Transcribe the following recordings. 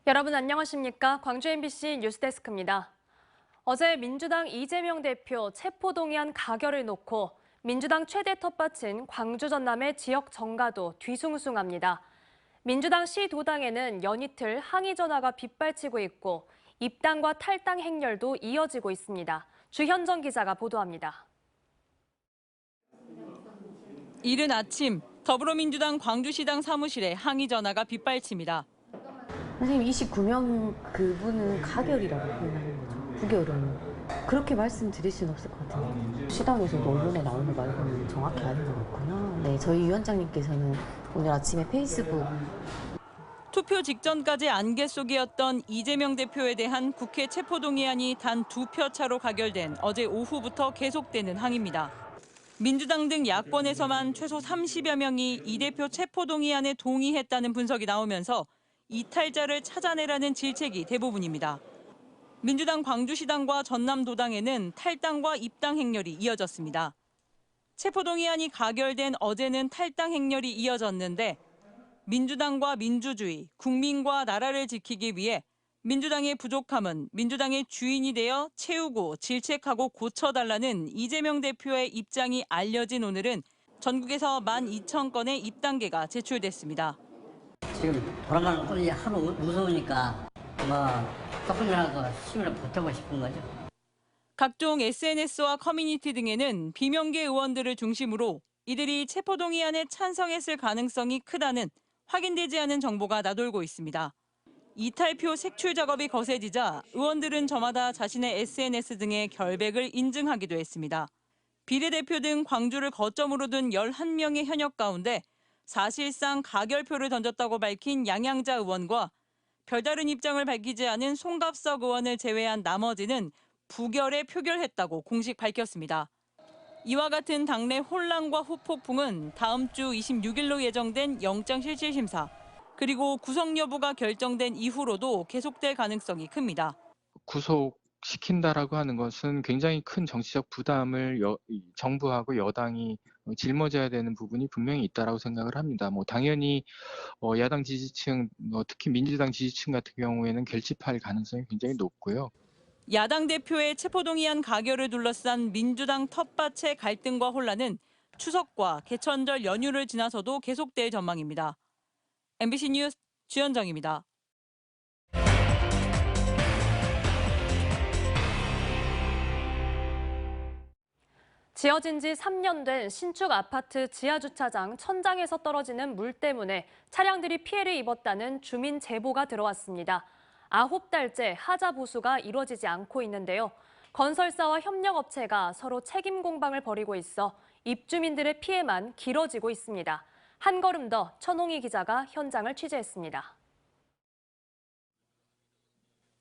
여러분 안녕하십니까? 광주 MBC 뉴스데스크입니다. 어제 민주당 이재명 대표 체포동의안 가결을 놓고 민주당 최대 텃밭인 광주 전남의 지역 정가도 뒤숭숭합니다. 민주당 시도당에는 연이틀 항의 전화가 빗발치고 있고 입당과 탈당 행렬도 이어지고 있습니다. 주현정 기자가 보도합니다. 이른 아침 더불어민주당 광주시당 사무실에 항의 전화가 빗발칩니다. 선생님 29명 그분은 가결이라고 표현하는 거죠. 부결은. 그렇게 말씀드릴 수는 없을 것 같은데. 시당에서도 언론에 나오는 말고는 정확히 아는 것 같구나. 네, 저희 위원장님께서는 오늘 아침에 페이스북 투표 직전까지 안개 속이었던 이재명 대표에 대한 국회 체포동의안이 단 2표 차로 가결된 어제 오후부터 계속되는 항의입니다. 민주당 등 야권에서만 최소 30여 명이 이 대표 체포동의안에 동의했다는 분석이 나오면서 이탈자를 찾아내라는 질책이 대부분입니다. 민주당 광주시당과 전남도당에는 탈당과 입당 행렬이 이어졌습니다. 체포동의안이 가결된 어제는 탈당 행렬이 이어졌는데 민주당과 민주주의, 국민과 나라를 지키기 위해 민주당의 부족함은 민주당의 주인이 되어 채우고 질책하고 고쳐달라는 이재명 대표의 입장이 알려진 오늘은 전국에서 12,000건의 입당계가 제출됐습니다. 지금 돌아가는 꼴이 하도 무서우니까 조금이라도 힘을 보태고 싶은 거죠. 각종 SNS와 커뮤니티 등에는 비명계 의원들을 중심으로 이들이 체포동의안에 찬성했을 가능성이 크다는 확인되지 않은 정보가 나돌고 있습니다. 이탈표 색출 작업이 거세지자 의원들은 저마다 자신의 SNS 등의 결백을 인증하기도 했습니다. 비례대표 등 광주를 거점으로 둔 11명의 현역 가운데 사실상 가결표를 던졌다고 밝힌 양양자 의원과 별다른 입장을 밝히지 않은 송갑석 의원을 제외한 나머지는 부결에 표결했다고 공식 밝혔습니다. 이와 같은 당내 혼란과 후폭풍은 다음 주 26일로 예정된 영장실질심사, 그리고 구속 여부가 결정된 이후로도 계속될 가능성이 큽니다. 구속시킨다라고 하는 것은 굉장히 큰 정치적 부담을 정부하고 여당이 짊어져야 되는 부분이 분명히 있다라고 생각을 합니다. 당연히 야당 지지층, 특히 민주당 지지층 같은 경우에는 결집할 가능성이 굉장히 높고요. 야당 대표의 체포동의안 가결을 둘러싼 민주당 텃밭의 갈등과 혼란은 추석과 개천절 연휴를 지나서도 계속될 전망입니다. MBC 뉴스 주현정입니다. 지어진 지 3년 된 신축 아파트 지하주차장 천장에서 떨어지는 물 때문에 차량들이 피해를 입었다는 주민 제보가 들어왔습니다. 9달째 하자 보수가 이루어지지 않고 있는데요. 건설사와 협력업체가 서로 책임 공방을 벌이고 있어 입주민들의 피해만 길어지고 있습니다. 한 걸음 더 천홍희 기자가 현장을 취재했습니다.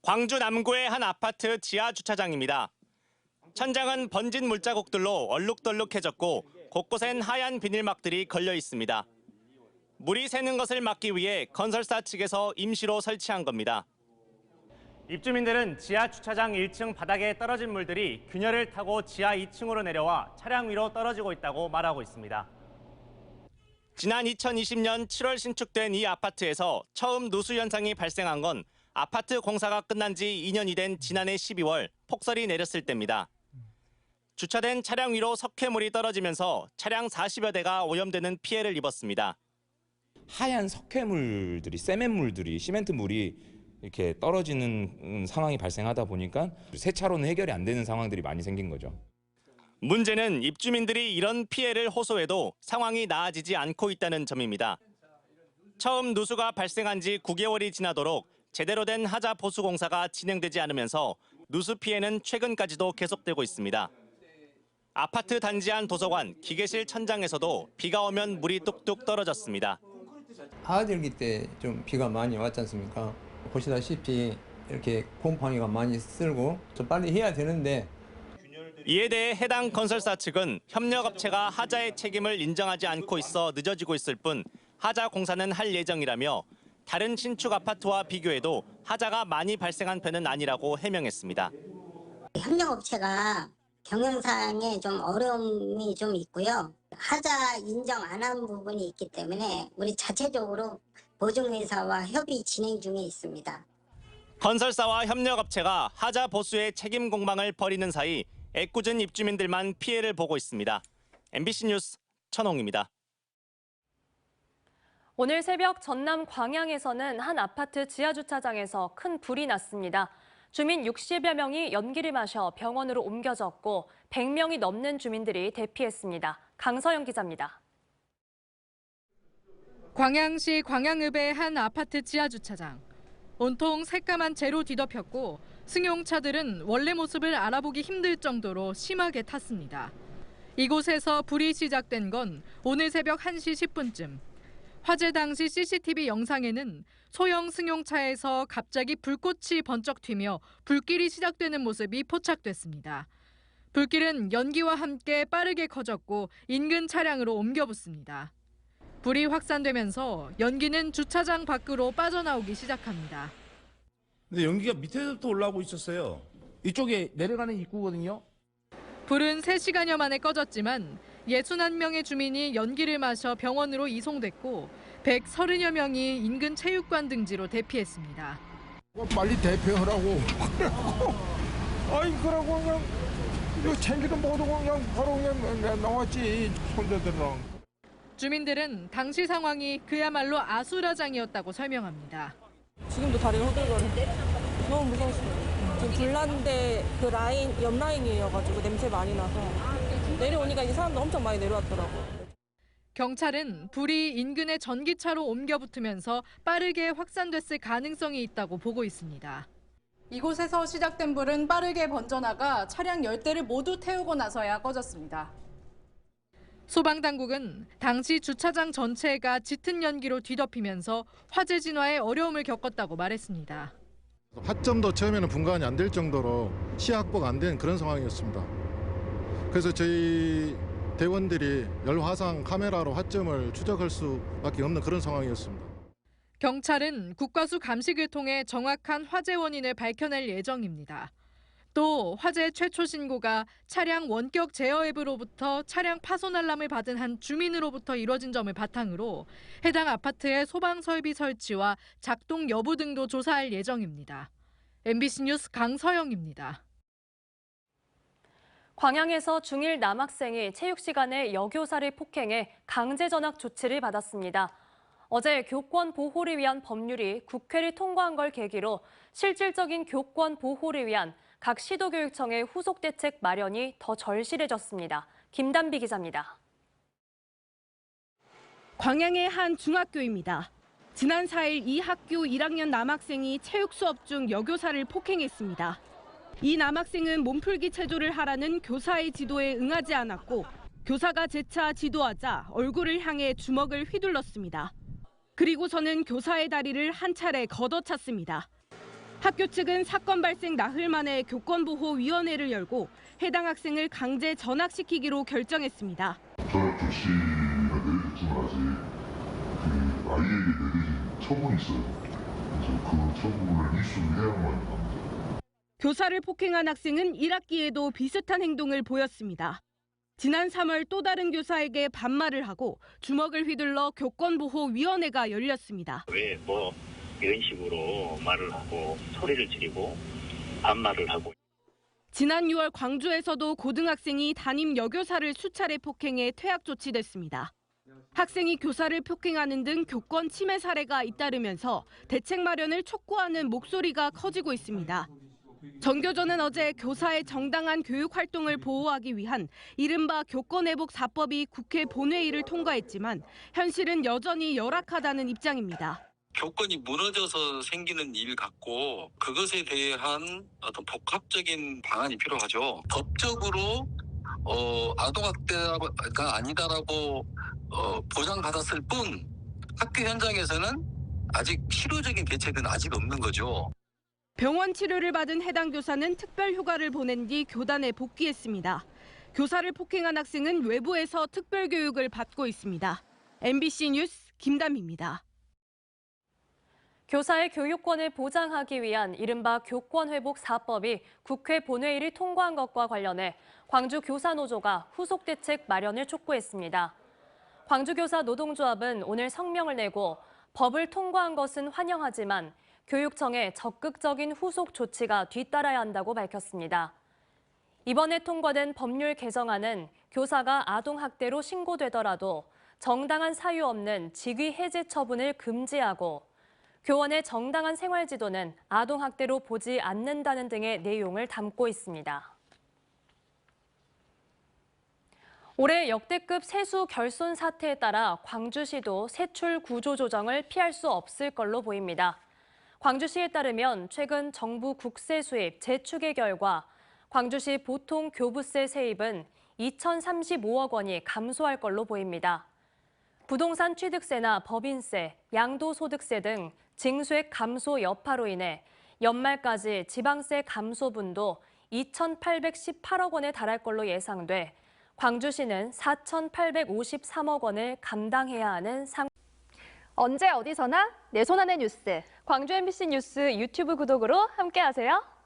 광주 남구의 한 아파트 지하 주차장입니다. 천장은 번진 물자국들로 얼룩덜룩해졌고 곳곳엔 하얀 비닐막들이 걸려 있습니다. 물이 새는 것을 막기 위해 건설사 측에서 임시로 설치한 겁니다. 입주민들은 지하 주차장 1층 바닥에 떨어진 물들이 균열을 타고 지하 2층으로 내려와 차량 위로 떨어지고 있다고 말하고 있습니다. 지난 2020년 7월 신축된 이 아파트에서 처음 누수 현상이 발생한 건 아파트 공사가 끝난 지 2년이 된 지난해 12월 폭설이 내렸을 때입니다. 주차된 차량 위로 석회물이 떨어지면서 차량 40여 대가 오염되는 피해를 입었습니다. 하얀 석회물들이, 세멘물들이, 시멘트물이 이렇게 떨어지는 상황이 발생하다 보니까 세차로는 해결이 안 되는 상황들이 많이 생긴 거죠. 문제는 입주민들이 이런 피해를 호소해도 상황이 나아지지 않고 있다는 점입니다. 처음 누수가 발생한 지 9개월이 지나도록 제대로 된 하자 보수 공사가 진행되지 않으면서 누수 피해는 최근까지도 계속되고 있습니다. 아파트 단지 안 도서관, 기계실 천장에서도 비가 오면 물이 뚝뚝 떨어졌습니다. 하절기 때 좀 비가 많이 왔지 않습니까? 보시다시피 이렇게 곰팡이가 많이 쓸고 좀 빨리 해야 되는데 이에 대해 해당 건설사 측은 협력업체가 하자의 책임을 인정하지 않고 있어 늦어지고 있을 뿐 하자 공사는 할 예정이라며 다른 신축 아파트와 비교해도 하자가 많이 발생한 편은 아니라고 해명했습니다. 협력업체가 경영상에 좀 어려움이 좀 있고요. 하자 인정 안 한 부분이 있기 때문에 우리 자체적으로 보증회사와 협의 진행 중에 있습니다. 건설사와 협력업체가 하자 보수의 책임 공방을 벌이는 사이 애꿎은 입주민들만 피해를 보고 있습니다. MBC 뉴스 천홍입니다. 오늘 새벽 전남 광양에서는 한 아파트 지하주차장에서 큰 불이 났습니다. 주민 60여 명이 연기를 마셔 병원으로 옮겨졌고 100명이 넘는 주민들이 대피했습니다. 강서영 기자입니다. 광양시 광양읍의 한 아파트 지하주차장. 온통 새까만 재로 뒤덮였고 승용차들은 원래 모습을 알아보기 힘들 정도로 심하게 탔습니다. 이곳에서 불이 시작된 건 오늘 새벽 1시 10분쯤. 화재 당시 CCTV 영상에는 소형 승용차에서 갑자기 불꽃이 번쩍 튀며 불길이 시작되는 모습이 포착됐습니다. 불길은 연기와 함께 빠르게 커졌고 인근 차량으로 옮겨붙습니다. 불이 확산되면서 연기는 주차장 밖으로 빠져나오기 시작합니다. 근데 연기가 밑에서부터 올라오고 있었어요. 이쪽에 내려가는 입구거든요. 불은 3시간여 만에 꺼졌지만 61명의 주민이 연기를 마셔 병원으로 이송됐고 130여 명이 인근 체육관 등지로 대피했습니다. 빨리 대피하라고. 아이 그러고 그냥 이거 챙기도 못하고 그냥 바로 그냥 나왔지 손자들랑. 주민들은 당시 상황이 그야말로 아수라장이었다고 설명합니다. 지금도 다리가 호들거리는데 너무 무서웠어요. 지금 불났는데 그 라인 옆 라인이어가지고 냄새 많이 나서 내려오니까 이제 사람도 엄청 많이 내려왔더라고요. 경찰은 불이 인근의 전기차로 옮겨 붙으면서 빠르게 확산됐을 가능성이 있다고 보고 있습니다. 이곳에서 시작된 불은 빠르게 번져나가 차량 10대를 모두 태우고 나서야 꺼졌습니다. 소방당국은 당시 주차장 전체가 짙은 연기로 뒤덮이면서 화재 진화에 어려움을 겪었다고 말했습니다. 화점도 처음에는 분간이 안 될 정도로 시야 확보가 안 된 그런 상황이었습니다. 그래서 저희 대원들이 열화상 카메라로 화점을 추적할 수밖에 없는 그런 상황이었습니다. 경찰은 국과수 감식을 통해 정확한 화재 원인을 밝혀낼 예정입니다. 또 화재 최초 신고가 차량 원격 제어 앱으로부터 차량 파손 알람을 받은 한 주민으로부터 이뤄진 점을 바탕으로 해당 아파트의 소방 설비 설치와 작동 여부 등도 조사할 예정입니다. MBC 뉴스 강서영입니다. 광양에서 중1 남학생이 체육 시간에 여교사를 폭행해 강제 전학 조치를 받았습니다. 어제 교권 보호를 위한 법률이 국회를 통과한 걸 계기로 실질적인 교권 보호를 위한 각 시도교육청의 후속 대책 마련이 더 절실해졌습니다. 김단비 기자입니다. 광양의 한 중학교입니다. 지난 4일 이 학교 1학년 남학생이 체육 수업 중 여교사를 폭행했습니다. 이 남학생은 몸풀기 체조를 하라는 교사의 지도에 응하지 않았고 교사가 재차 지도하자 얼굴을 향해 주먹을 휘둘렀습니다. 그리고서는 교사의 다리를 한 차례 걷어찼습니다. 학교 측은 사건 발생 나흘 만에 교권보호위원회를 열고 해당 학생을 강제 전학시키기로 결정했습니다. 전학 조치가 내려졌지만 아직 아이에게 내려진 처분이 있어요. 그래서 그 처분을 이수를 해야만 합니다. 교사를 폭행한 학생은 1학기에도 비슷한 행동을 보였습니다. 지난 3월 또 다른 교사에게 반말을 하고 주먹을 휘둘러 교권보호위원회가 열렸습니다. 왜 이런 식으로 말을 하고 소리를 지르고 반말을 하고. 지난 6월 광주에서도 고등학생이 담임 여교사를 수차례 폭행해 퇴학 조치됐습니다. 학생이 교사를 폭행하는 등 교권 침해 사례가 잇따르면서 대책 마련을 촉구하는 목소리가 커지고 있습니다. 전교조는 어제 교사의 정당한 교육 활동을 보호하기 위한 이른바 교권회복 4법이 국회 본회의를 통과했지만 현실은 여전히 열악하다는 입장입니다. 교권이 무너져서 생기는 일 같고 그것에 대한 어떤 복합적인 방안이 필요하죠. 법적으로 아동학대가 아니다라고 보장받았을 뿐 학교 현장에서는 아직 실효적인 대책은 아직 없는 거죠. 병원 치료를 받은 해당 교사는 특별 휴가를 보낸 뒤 교단에 복귀했습니다. 교사를 폭행한 학생은 외부에서 특별 교육을 받고 있습니다. MBC 뉴스 김담희입니다. 교사의 교육권을 보장하기 위한 이른바 교권회복 4법이 국회 본회의를 통과한 것과 관련해 광주교사노조가 후속 대책 마련을 촉구했습니다. 광주교사 노동조합은 오늘 성명을 내고 법을 통과한 것은 환영하지만 교육청의 적극적인 후속 조치가 뒤따라야 한다고 밝혔습니다. 이번에 통과된 법률 개정안은 교사가 아동학대로 신고되더라도 정당한 사유 없는 직위 해제 처분을 금지하고 교원의 정당한 생활지도는 아동학대로 보지 않는다는 등의 내용을 담고 있습니다. 올해 역대급 세수 결손 사태에 따라 광주시도 세출 구조 조정을 피할 수 없을 걸로 보입니다. 광주시에 따르면 최근 정부 국세 수입 재추계 결과 광주시 보통 교부세 세입은 2,035억 원이 감소할 걸로 보입니다. 부동산 취득세나 법인세, 양도소득세 등 징수액 감소 여파로 인해 연말까지 지방세 감소분도 2,818억 원에 달할 걸로 예상돼 광주시는 4,853억 원을 감당해야 하는 상황입니다. 언제 어디서나 내 손 안의 뉴스. 광주 MBC 뉴스 유튜브 구독으로 함께하세요.